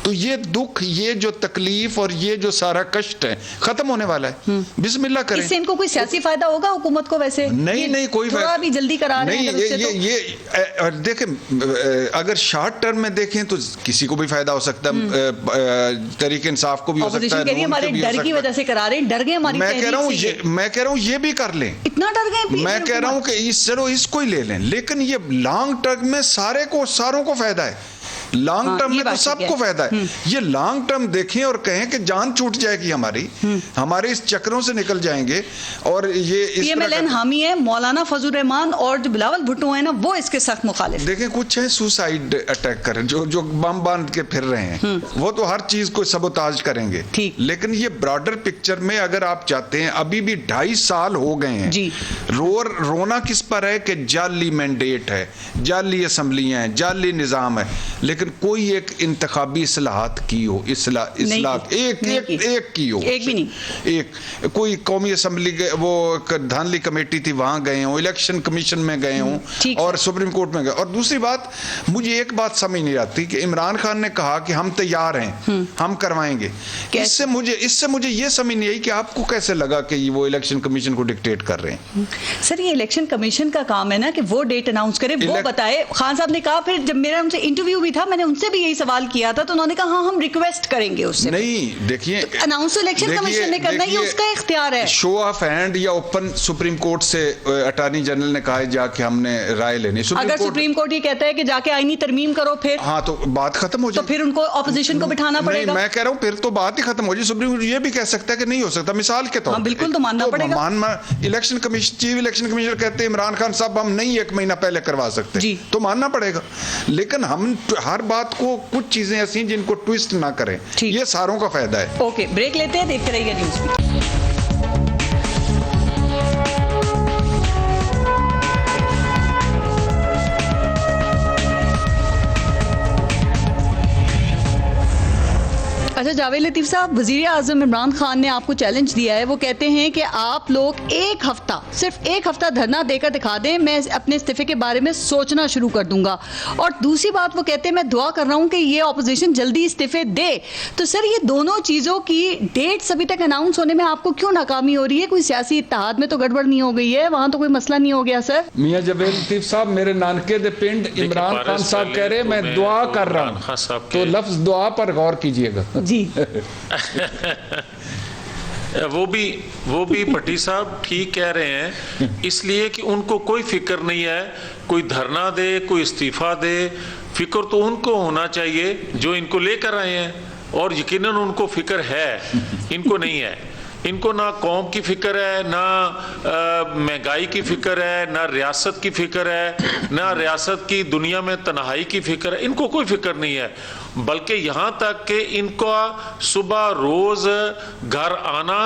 तो ये दुख, ये जो तकलीफ और ये जो सारा कष्ट है खत्म होने वाला है, बिस्मिल्लाह करें। इससे इनको कोई सियासी फायदा होगा हुकूमत को? वैसे नहीं कोई थोड़ा भी जल्दी करा रहे हैं ये देखें, अगर शॉर्ट टर्म में देखें तो किसी को भी फायदा हो सकता है, तरीके इंसाफ को भी हो सकता है, हमारे डर की वजह से करा रहे हैं, डर गए हमारी। मैं कह रहा हूँ ये भी कर लें, इतना डर गए। मैं कह रहा हूँ कि चलो इसको ही ले लें, लेकिन ये लॉन्ग टर्म में सारों को फायदा है, लॉन्ग टर्म में तो सबको फायदा है। ये लॉन्ग टर्म देखें और कहें कि जान छूट जाएगी हमारे इस चक्रों से निकल जाएंगे। और ये पीएमएलएन हामी है, मौलाना फजल रहमान और जो बिलावल भुट्टो है ना, वो इसके सख्त मुखालिफ। देखें कुछ है सुसाइड अटैक कर जो बम बांध के फिर रहे हैं, वो तो हर चीज को सबोताज करेंगे, लेकिन ये ब्रॉडर पिक्चर में अगर आप चाहते हैं, अभी भी 2.5 साल हो गए हैं, रोना किस पर है कि जाली मैंडेट है, जाली असेंबलियां हैं, जाली निजाम है, लेकिन लेकिन कोई एक इंतखाबी इस्लाहात की हो, एक की हो, एक भी नहीं, एक कोई कौमी असम्बली वो धानली कमेटी थी वहां गए हों, इलेक्शन कमीशन में गए हों और सुप्रीम कोर्ट में गए। और दूसरी बात, मुझे एक बात समझ नहीं आती कि इमरान खान ने कहा कि हम तैयार हैं, हम करवाएंगे। इससे मुझे ये समझ नहीं आई कि आपको कैसे लगा कि वो इलेक्शन कमीशन को डिक्टेट कर रहे हैं। सर ये इलेक्शन कमीशन का काम है ना कि वो डेट अनाउंस करे, वो बताए। खान साहब ने कहा, फिर जब मेरा उनसे इंटरव्यू भी था, मैंने उनसे भी यही सवाल किया था, तो उन्होंने कहा हाँ हम रिक्वेस्ट करेंगे उससे। नहीं देखिए, अनाउंस इलेक्शन कमीशन ने करना, ये उसका इख्तियार है। शो ऑफ हैंड या ओपन सुप्रीम कोर्ट से अटॉर्नी जनरल ने कहा जाके हमने राय लेनी। अगर सुप्रीम कोर्ट ये कहता है कि जाके आईनी तरमीम करो, फिर हाँ तो बात खत्म हो जाए, तो फिर उनको ऑपोजिशन को बिठाना पड़ेगा। मैं कह रहा हूँ फिर तो बात ही खत्म हो जाए। सुप्रीम कोर्ट ये भी कह सकता है कि नहीं हो सकता, मिसाल के तौर पर बिल्कुल तो मानना पड़ेगा। Election commission, chief election commissioner कहते हैं इमरान खान साहब हम नहीं 1 महीना पहले करवा सकते, तो मानना पड़ेगा। लेकिन हम हर बात को, कुछ चीजें ऐसी जिनको ट्विस्ट ना करें, ये सारों का फायदा है। ओके, ब्रेक लेते हैं, देखते रहिए न्यूज़। अच्छा जावेद लतीफ़ साहब, वज़ीर आज़म इमरान खान ने आपको चैलेंज दिया है। वो कहते हैं कि आप लोग सिर्फ एक हफ्ता धरना देकर दिखा दें, मैं अपने इस्तीफे के बारे में सोचना शुरू कर दूंगा। और दूसरी बात वो कहते हैं मैं दुआ कर रहा हूं कि ये ऑपोजिशन जल्दी इस्तीफे दे। तो सर ये दोनों चीज़ों की डेट्स अभी तक अनाउंस होने में आपको क्यों नाकामी हो रही है? कोई सियासी इत्तेहाद में तो गड़बड़ नहीं हो गई है? वहाँ तो कोई मसला नहीं हो गया? सर मियाँ जावेद लतीफ़ साहब, मेरे नानके दे पिंड इमरान खान साहब कह रहे मैं दुआ कर रहा हूँ, तो लफ्ज़ दुआ पर गौर कीजिएगा जी। वो भी भट्टी साहब ठीक कह रहे हैं, इसलिए कि उनको कोई फिक्र नहीं है कोई धरना दे, कोई इस्तीफा दे। फिक्र तो उनको होना चाहिए जो इनको लेकर आए हैं, और यकीनन उनको फिक्र है, इनको नहीं है। इनको ना कौम की फिक्र है, ना महंगाई की फिक्र है, ना रियासत की फिक्र है, ना रियासत की दुनिया में तन्हाई की फिक्र है। इनको कोई फिक्र नहीं है, बल्कि यहाँ तक कि इनका सुबह रोज़ घर आना,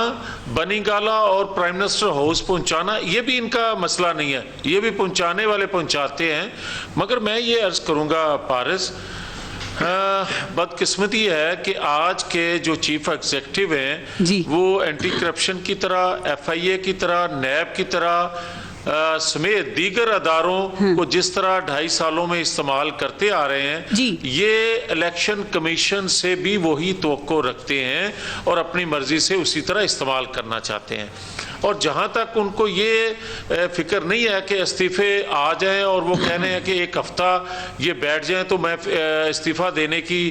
बनी गाला और प्राइम मिनिस्टर हाउस पहुँचाना, ये भी इनका मसला नहीं है, ये भी पहुँचाने वाले पहुँचाते हैं। मगर मैं ये अर्ज़ करूँगा पारिस, बदकिस्मती है कि आज के जो चीफ एग्जीक्यूटिव हैं वो एंटी करप्शन की तरह, FIA की तरह, नैब की तरह समेत दीगर अदारों को जिस तरह 2.5 सालों में इस्तेमाल करते आ रहे हैं, ये इलेक्शन कमीशन से भी वही तवक्को रखते हैं और अपनी मर्जी से उसी तरह इस्तेमाल करना चाहते हैं। और जहाँ तक उनको ये फिक्र नहीं है कि इस्तीफ़े आ जाएं और वो कहने हैं कि एक हफ्ता ये बैठ जाएं तो मैं इस्तीफ़ा देने की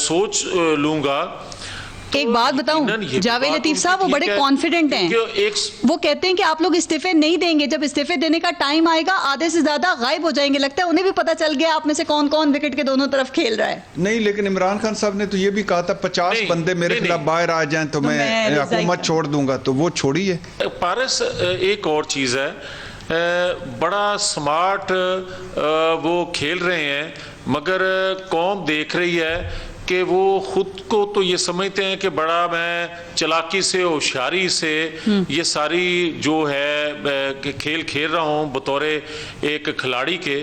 सोच लूँगा। एक बात बताऊं जावेद लतीफ़ साहब, वो बड़े कॉन्फिडेंट हैं। वो कहते हैं कि आप लोग इस्तीफे नहीं देंगे, जब इस्तीफे देने का टाइम आएगा आधे से ज्यादा गायब हो जाएंगे। लगता है उन्हें भी पता चल गया आप में से कौन कौन विकेट के दोनों तरफ खेल रहा है। नहीं, लेकिन इमरान खान साहब ने तो ये भी कहा था 50 बंदे मेरे खिलाफ बाहर आ जाएं तो मैं हुकूमत छोड़ दूंगा, तो वो छोड़ी है। पारस एक और चीज़ है, बड़ा स्मार्ट वो खेल रहे हैं, मगर कौम देख रही है कि वो खुद को तो ये समझते हैं कि बड़ा मैं चालाकी से, होशियारी से ये सारी जो है खेल खेल रहा हूँ बतौर एक खिलाड़ी के।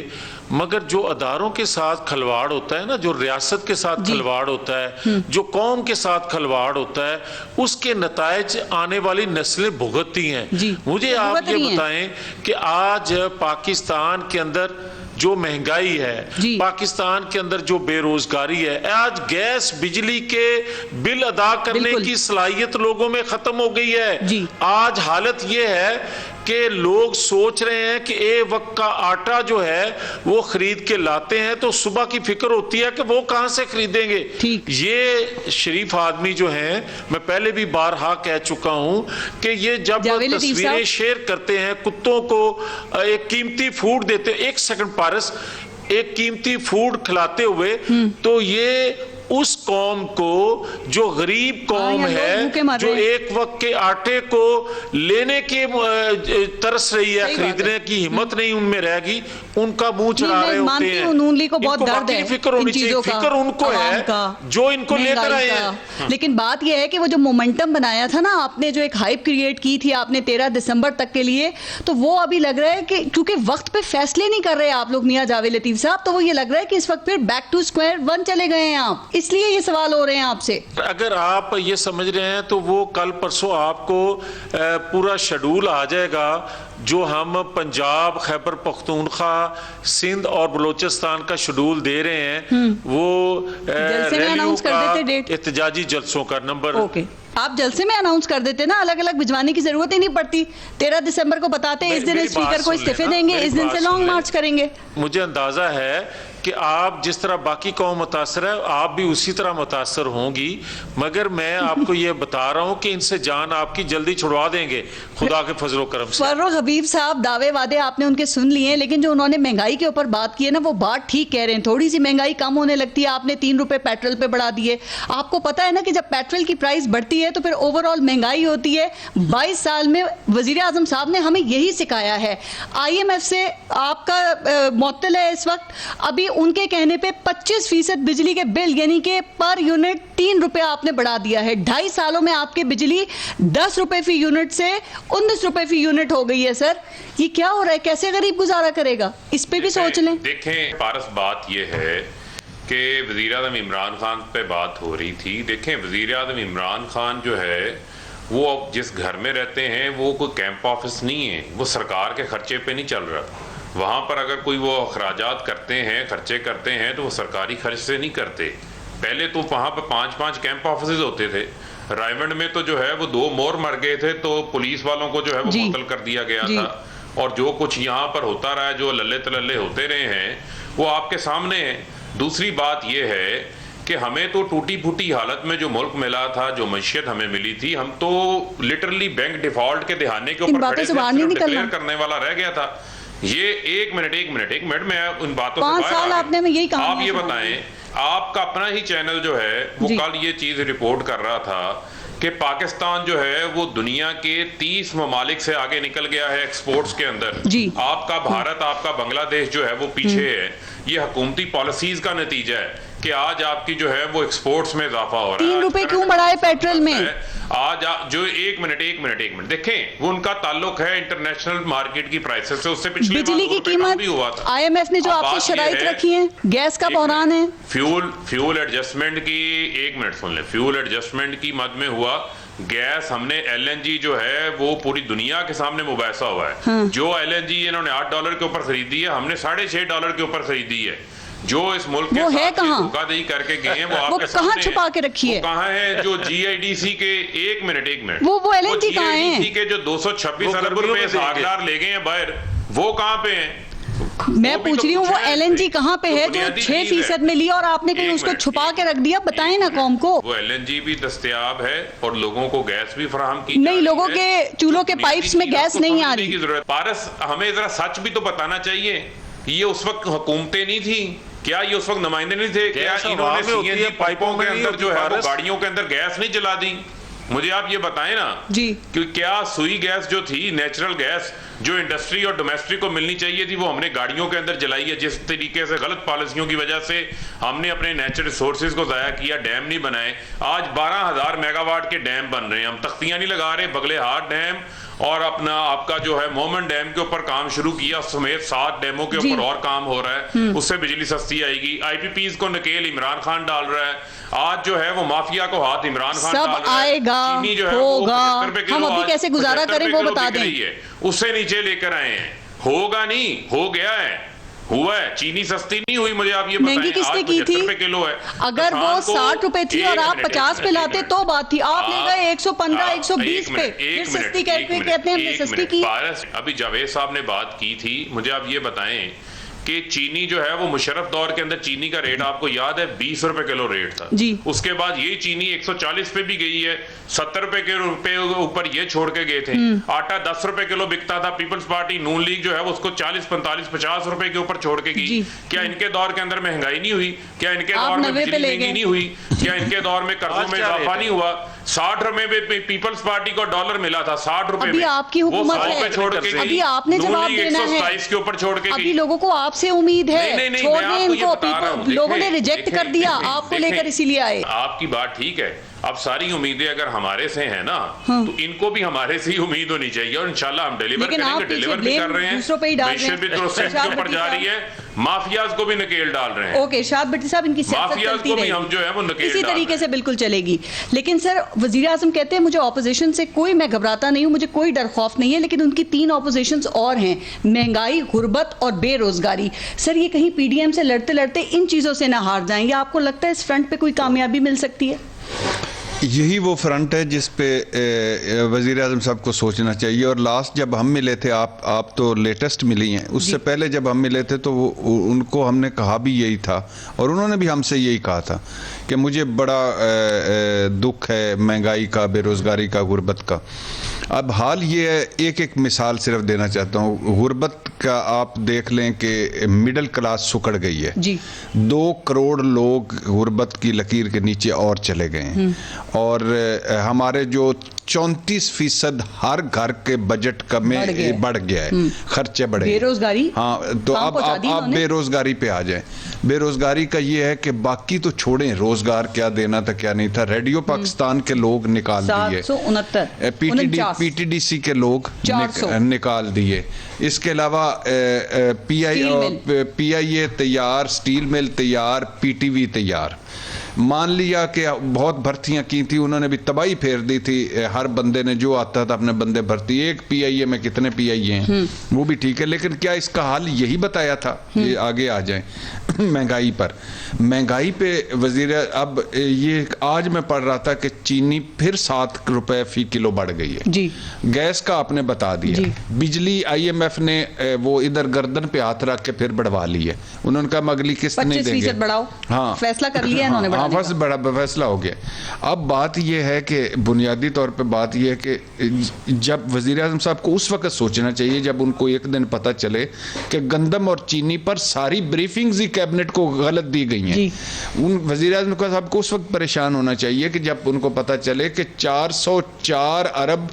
मगर जो अदारों के साथ खलवाड़ होता है ना, जो रियासत के साथ खलवाड़ होता है, जो कौम के साथ खलवाड़ होता है, उसके नतायज आने वाली नस्लें भुगतती हैं। मुझे आप ये बताएं कि आज पाकिस्तान के अंदर जो महंगाई है, पाकिस्तान के अंदर जो बेरोजगारी है, आज गैस बिजली के बिल अदा करने की सलाहियत लोगों में खत्म हो गई है। आज हालत ये है कि लोग सोच रहे हैं कि एक वक्त का आटा जो है वो खरीद के लाते हैं तो सुबह की फिक्र होती है कि वो कहां से खरीदेंगे। ये शरीफ आदमी जो हैं, मैं पहले भी बारहा कह चुका हूं कि ये जब तस्वीरें शेयर करते हैं, कुत्तों को एक कीमती फूड देते, एक सेकंड पारस, एक कीमती फूड खिलाते हुए, तो ये उस कौम को जो गरीब कौम है, जो एक वक्त के आटे को लेने के तरस रही है, खरीदने की हिम्मत नहीं उनमें रहेगी, उनका मुंह चढ़ा रहे होते हैं। नून लीग को बहुत दर्द है फिक्र होनी चाहिए, फिक्र उनको है जो इनको लेकर आए हैं। लेकिन बात यह है कि वो जो मोमेंटम बनाया था ना आपने, जो एक हाइप क्रिएट की थी आपने 13 दिसंबर तक के लिए, तो वो अभी लग रहा है कि क्योंकि वक्त पे फैसले नहीं कर रहे आप लोग मियां जावेद लतीफ साहब, तो वो ये लग रहा है कि इस वक्त फिर बैक टू स्क्वायर वन चले गए हैं आप, इसलिए ये सवाल हो रहे हैं आपसे। अगर आप ये समझ रहे हैं तो वो कल परसों आपको पूरा शेड्यूल आ जाएगा जो हम पंजाब, खैबर पख्तूनख्वा, सिंध और बलूचिस्तान का शेड्यूल दे रहे हैं, वो रैलियों का, एहतजाजी जलसों का नंबर। आप जलसे में अनाउंस कर देते ना, अलग अलग भिजवाने की जरूरत ही नहीं पड़ती। 13 दिसंबर को बताते इस दिन स्पीकर को इस्तीफे देंगे, इस दिन से लॉन्ग मार्च करेंगे। मुझे अंदाजा है कि आप जिस तरह बाकी कौम मुतासर है, आप भी उसी तरह मुतासर होंगी, मगर मैं आपको ये बता रहा हूँ कि इनसे जान आपकी जल्दी छुड़वा देंगे खुदा के फजलो करम से। फर्रुख हबीब साहब, दावे वादे आपने उनके सुन लिए, लेकिन जो उन्होंने महंगाई के ऊपर बात की है ना, वो बात ठीक कह रहे हैं, थोड़ी सी महंगाई कम होने लगती है। आपने 3 रुपए पेट्रोल पे बढ़ा दिए। आपको पता है ना कि जब पेट्रोल की प्राइस बढ़ती है तो फिर ओवरऑल महंगाई होती है। 22 साल में वजीर आजम साहब ने हमें यही सिखाया है। IMF से आपका मुअत्तल है इस वक्त, अभी उनके कहने पे 25% बिजली के बिल यानी कि पर यूनिट 3 रुपए आपने बढ़ा दिया है। 2.5 सालों में आपकी बिजली 10 रुपए फी यूनिट से 19 रुपए फी यूनिट हो गई है। सर, ये क्या हो रहा है? कैसे गरीब गुजारा करेगा? इस पे भी सोच लें। देखें पारस, बात ये है कि वजीर आज़म इमरान खान पे बात हो रही थी। देखें, वजीर आज़म इमरान खान जो है वो जिस घर में रहते हैं वो कोई कैंप ऑफिस नहीं है, वो सरकार के खर्चे पे नहीं चल रहा। वहाँ पर अगर कोई वो अखराजात करते हैं, खर्चे करते हैं, तो वो सरकारी खर्च से नहीं करते। पहले तो वहाँ पर 5-5 कैंप ऑफिस होते थे। रायवंड में तो जो है वो 2 मोर मर गए थे, तो पुलिस वालों को जो है वो मुअत्तल कर दिया गया था। और जो कुछ यहाँ पर होता रहा है, जो लल्ले तलल्ले होते रहे हैं, वो आपके सामने है। दूसरी बात ये है कि हमें तो टूटी फूटी हालत में जो मुल्क मिला था, जो मैशियत हमें मिली थी, हम तो लिटरली बैंक डिफॉल्ट के दहाने के ऊपर खड़े थे, डिक्लेयर करने वाला रह गया था। ये एक मिनट मैं उन बातों से 5 साल आपने में यही कहा। आप ये बताएं, आपका अपना ही चैनल जो है वो कल ये चीज रिपोर्ट कर रहा था कि पाकिस्तान जो है वो दुनिया के 30 ममालिक से आगे निकल गया है एक्सपोर्ट्स के अंदर। आपका भारत, आपका बांग्लादेश जो है वो पीछे है। ये हुकूमती पॉलिसीज का नतीजा है कि आज आपकी जो है वो एक्सपोर्ट्स में इजाफा हो रहा है। 3 रुपए क्यों बढ़ाए पेट्रोल में? आज जो एक मिनट देखें, वो उनका ताल्लुक है इंटरनेशनल मार्केट की प्राइसेस से। उससे पिछले बिजली की कीमत भी हुआ था। IMF ने जो आपसे शराइत रखी है, गैस का बहरान है, फ्यूल एडजस्टमेंट की, 1 मिनट सुन ले, फ्यूल एडजस्टमेंट की मद में हुआ। गैस हमने LNG जो है वो पूरी दुनिया के सामने मुबाहिसा हुआ है। जो LNG इन्होंने $8 के ऊपर खरीदी है, हमने $6.5 के ऊपर खरीदी है। जो इस मुल्क के साथ धोखाधड़ी करके गए हैं, वो आपके कहाँ छुपा के रखी है? कहाँ है जो GIDC के, एक मिनट वो LNG कहाँ है? GIDC के जो 226 अरब रुपए सागदार ले गए हैं बाहर, वो कहाँ पे हैं? मैं पूछ रही हूँ वो LNG कहाँ पे है जो 6% में लिया और आपने कहीं उसको छुपा के रख दिया? बताएं ना कौम को। वो LNG भी दस्तयाब है और लोगों को गैस भी फराहम की नहीं, लोगों के चूल्हों के पाइप्स में गैस नहीं आ रही। पारस, हमें जरा सच भी तो बताना चाहिए। ये उस वक्त हुकूमतें नहीं थी क्या? ये उस वक्त नुमाइंदे नहीं थे क्या? इन्होंने CNG पाइपों के अंदर जो है वो गाड़ियों के अंदर गैस नहीं जला दी? मुझे आप ये बताएं ना जी कि क्या सुई गैस जो थी, नेचुरल गैस जो इंडस्ट्री और डोमेस्टिक को मिलनी चाहिए थी, वो हमने गाड़ियों के अंदर जलाई है? जिस तरीके से गलत पॉलिसियों की वजह से हमने अपने नेचुरल रिसोर्सेज को ज़ाया किया, डैम नहीं बनाए। आज 12,000 मेगावाट के डैम बन रहे हैं। हम तख्तियां नहीं लगा रहे। बगलेहाट डैम और अपना आपका जो है मोमन डैम के ऊपर काम शुरू किया, समेत 7 डैमों के ऊपर और काम हो रहा है। उससे बिजली सस्ती आएगी। IPPs को नकेल इमरान खान डाल रहा है। आज जो है वो माफिया को हाथ इमरान खान डाल रहा है। सब आएगा, चीनी जो है होगा, हम अभी कैसे गुजारा करें वो बता दें। उससे नीचे लेकर आए हैं। होगा नहीं, हो गया है, हुआ है। चीनी सस्ती नहीं हुई, मुझे आप ये बताएं। महंगी किसने की थी? किलो है। अगर वो 60 रुपए थी और आप 50 पे लाते तो बात थी। आप ले गए 115, 120 पे। फिर सस्ती कहते हैं हमने सस्ती की। अभी जावेद साहब ने बात की थी, मुझे आप ये बताएं कि चीनी जो है वो मुशर्रफ दौर के अंदर चीनी का रेट आपको याद है 20 रुपए किलो रेट था जी। उसके बाद ये चीनी 140 पे भी गई है, 70 रुपए के ऊपर ये छोड़ के गए थे। आटा 10 रुपए किलो बिकता था, पीपल्स पार्टी नून लीग जो है उसको 40, 45, 50 रुपए के ऊपर छोड़ के गई। क्या इनके दौर के अंदर महंगाई नहीं हुई? क्या इनके दौर में बिजली महंगी नहीं हुई? क्या इनके दौर में कर्जों में इजाफा नहीं हुआ? 60 रुपए में पीपल्स पार्टी को डॉलर मिला था, 60 रुपए में आपकी हुकूमत है, छोड़ के अभी आपने जवाब देना है, 127 के ऊपर छोड़ के अभी लोगों को आपसे उम्मीद है, छोड़ दें इनको, लोगों ने रिजेक्ट कर दिया आपको लेकर इसीलिए आए। आपकी बात ठीक है, अब सारी उम्मीदें अगर हमारे से हैं ना तो इनको भी हमारे से ही उम्मीद होनी चाहिए और इंशाल्लाह हम डिलीवर करेंगे, डिलीवर भी कर रहे हैं, मैशत भी तो सेंट के ऊपर जा रही है, माफियाज को भी नकेल डाल रहे हैं। ओके शाद भट्टी साहब, इनकी सियासत चलती रहेगी, हम जो है वो नकेल इसी तरीके से बिल्कुल चलेगी। लेकिन सर वजीर आजम कहते हैं मुझे ऑपोजिशन से कोई, मैं घबराता नहीं हूँ, मुझे कोई डर खौफ नहीं है, लेकिन उनकी 3 ऑपोजिशंस और हैं, महंगाई, गुर्बत और बेरोजगारी। सर ये कहीं पीडीएम से लड़ते लड़ते इन चीजों से ना हार जाएंगे? आपको लगता है इस फ्रंट पे कोई कामयाबी मिल सकती है? यही वो फ्रंट है जिस पे वज़ीर आज़म साहब को सोचना चाहिए। और लास्ट जब हम मिले थे, आप तो लेटेस्ट मिली हैं, उससे पहले जब हम मिले थे तो उनको हमने कहा भी यही था और उन्होंने भी हमसे यही कहा था कि मुझे बड़ा दुख है महंगाई का, बेरोज़गारी का, गुर्बत का। अब हाल ये है, एक मिसाल सिर्फ देना चाहता हूँ। गुर्बत का आप देख लें कि मिडिल क्लास सुकड़ गई है जी। 2 करोड़ लोग गुर्बत की लकीर के नीचे और चले गए हैं और हमारे जो 34% हर घर के बजट का में बढ़ गया है, खर्चे बढ़े, बेरोजगारी। हाँ, तो अब बेरोजगारी पे आ जाए। बेरोजगारी का ये है कि बाकी तो छोड़ें, रोजगार क्या देना था क्या नहीं था, रेडियो पाकिस्तान के लोग निकाल दिए, 769 पीटीडीसी के लोग निकाल दिए। इसके अलावा पीआईए तैयार, स्टील मिल तैयार, पीटीवी तैयार। मान लिया कि बहुत भर्तियां की थी, उन्होंने भी तबाही फेर दी थी, हर बंदे ने जो आता था अपने बंदे भर्ती। एक पीआईए में कितने पीआईए हैं वो भी ठीक है, लेकिन क्या इसका हाल यही बताया था? ये आगे आ जाए महंगाई पर। महंगाई पे वजीर, अब ये आज मैं पढ़ रहा था कि चीनी फिर 7 रुपए फी किलो बढ़ गई है जी। गैस का आपने बता दिया, बिजली IMF ने वो इधर गर्दन पे हाथ रख के फिर बढ़वा ली है। उन्होंने कहा अगली किस्त नहीं देंगे, बढ़ाओ। हाँ, फैसला कर लिया इन्होंने, बस बड़ा फैसला हो गया। अब बात यह है कि बुनियादी तौर पे बात यह है कि जब वजीर आज़म साहब को उस वक्त सोचना चाहिए जब उनको एक दिन पता चले कि गंदम और चीनी पर सारी ब्रीफिंग्स ही कैबिनेट को गलत दी गई हैं। उन वजीर आज़म साहब को उस वक्त परेशान होना चाहिए कि जब उनको पता चले कि 404 अरब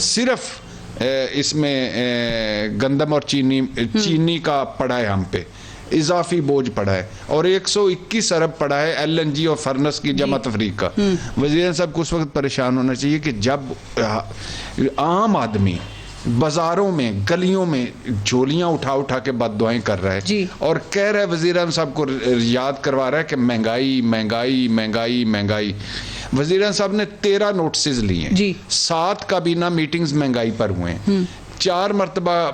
सिर्फ इसमें गंदम और चीनी का पड़ा है, हम पे इजाफी बोझ पड़ा है, और 121 अरब पड़ा है LNG और फर्नेस की जमा तफरीक का। वज़ीर साहब को उस वक्त परेशान होना चाहिए कि जब आम आदमी बाजारों में, गलियों में झोलियां उठा उठा के बददुआएं कर रहा है और कह रहा है, वज़ीर आज़म साहब को याद करवा रहा है कि महंगाई महंगाई महंगाई महंगाई। वज़ीर साहब ने 13 नोटिस लिए हैं, 7 काबीना मीटिंग्स महंगाई पर हुए हैं, 4 मरतबा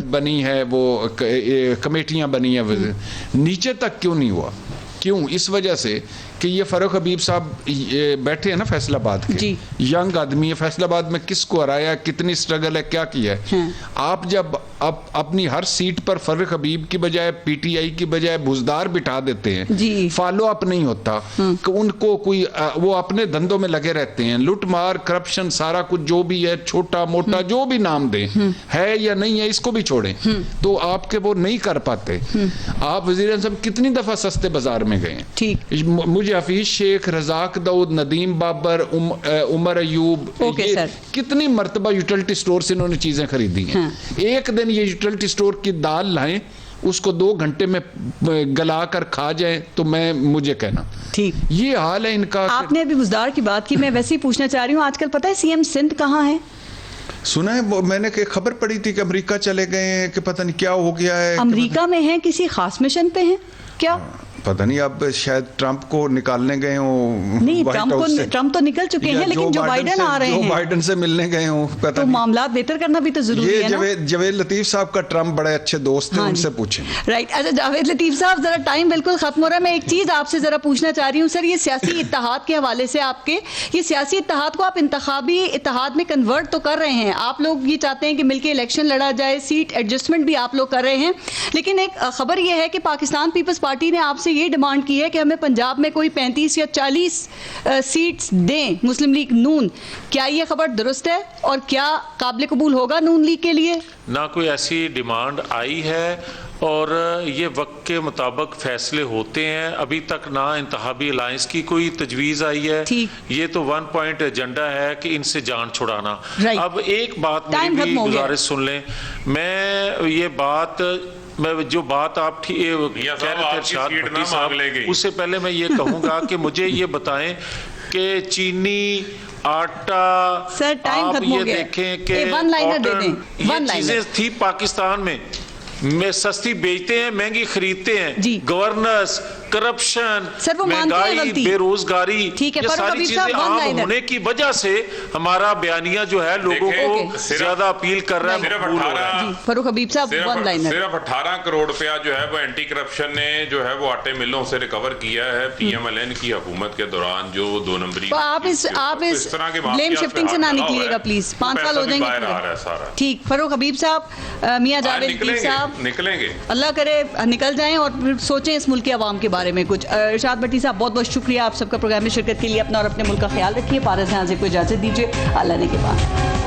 बनी है वो कमेटियां बनी है, नीचे तक क्यों नहीं हुआ? क्यों? इस वजह से कि ये फ़ारूक हबीब साहब बैठे हैं ना फैसलाबाद के, यंग आदमी है, फैसलाबाद में किसको हराया, कितनी स्ट्रगल है, क्या किया है। आप जब अपनी हर सीट पर फ़ारूक हबीब की बजाय PTI की बजाय बुजदार बिठा देते हैं, फॉलो अप नहीं होता कि उनको कोई, वो अपने धंधों में लगे रहते हैं, लूट मार, करप्शन, सारा कुछ जो भी है, छोटा मोटा जो भी नाम दें, है या नहीं है, इसको भी छोड़ें, तो आपके वो नहीं कर पाते। आप वज़ीर साहब कितनी दफ़ा सस्ते बाजार में गए? ठीक, मुझे हफीज शेख, रजाक दाऊद, नदीम बाबर, उमर अयूब, कितनी मरतबा यूटिलिटी स्टोर से इन्होंने चीजें खरीदी हैं। एक दिन ये यूटिलिटी स्टोर की दाल लाएं, उसको 2 घंटे में गला कर खा जाए तो मुझे कहना ठीक। ये हाल है इनका। आपने अभी बुजदार की बात की, मैं वैसे ही पूछना चाह रही हूँ, आजकल पता है CM सिंध कहाँ है? सुना है, मैंने खबर पड़ी थी कि अमेरिका चले गए हैं, कि पता नहीं क्या हो गया है। अमेरिका में है, किसी खास मिशन पे हैं क्या? पता नहीं, अब शायद ट्रंप को निकालने गए हो। नहीं, ट्रंप तो निकल चुके हैं, लेकिन जो बाइडन आ रहे हैं, जो बाइडन से मिलने गए हो, पता तो मामला बेहतर करना भी तो जरूरी है ना। जावेद लतीफ साहब का ट्रंप बड़े अच्छे दोस्त थे, उनसे पूछें। राइट, अच्छा जावेद लतीफ साहब, जरा टाइम बिल्कुल खत्म हो रहा है, मैं एक चीज आपसे जरा पूछना चाह रही हूँ सर, ये सियासी इत्तेहाद के हवाले से आपके, ये सियासी इत्तेहाद को आप इंतखाबी इत्तेहाद में कन्वर्ट तो कर रहे हैं, आप लोग ये चाहते हैं कि मिलकर इलेक्शन लड़ा जाए, सीट एडजस्टमेंट भी आप लोग कर रहे हैं, लेकिन एक खबर ये है कि पाकिस्तान पीपल्स पार्टी ने आपसे ये डिमांड की है कि हमें पंजाब में कोई 35 या 40 सीट्स दें मुस्लिम लीग नून। क्या ये खबर दुरुस्त है और क्या काबिल कबूल होगा नून लीग के लिए? ना कोई ऐसी डिमांड आई है और ये वक्त के मुताबिक फैसले होते हैं, अभी तक ना इंतखाबी अलायंस की कोई तजवीज़ आई है, ये तो 1 पॉइंट एजेंडा है कि इनसे जान छुड़ाना। अब एक बात मेरी भी गुजारिश सुन लें, मैं ये बात जो बात आप कह रहे थे इरशाद भट्टी साहब, उससे पहले मैं ये कहूँगा कि मुझे ये बताएं कि चीनी, आटा, सर टाइम आप खत्म हो ये गया, देखें कि वन लाइनर दे दें, ये चीजें थी पाकिस्तान में सस्ती बेचते हैं, महंगी खरीदते हैं, गवर्नेंस, करप्शन, महंगाई, बेरोजगारी, ये सारी चीजें आम होने की वजह से हमारा बयानिया जो है लोगों को ज्यादा अपील कर रहा है। फरूख हबीब साहब, वन लाइनर। सिर्फ 18 करोड़ रुपया जो है वो एंटी करप्शन ने जो है वो आटे मिलों से रिकवर किया है PMLN की हुकूमत के दौरान, जो 2 नंबरी। तो आप इस ब्लेम शिफ्टिंग से ना निकलिएगा प्लीज, 5 साल हो जाएंगे। ठीक, फरूख हबीब साहब, मियां जावेद लतीफ साहब, निकलेंगे, अल्लाह करे निकल जाएं और फिर सोचें इस मुल्क के अवाम के बारे में कुछ। इरशाद भट्टी साहब, बहुत बहुत शुक्रिया आप सबका प्रोग्राम में शिरकत के लिए, अपना और अपने मुल्क का ख्याल रखिए। पारस यहाँ से कोई इजाजत दीजिए, अल्लाह ने के बाद।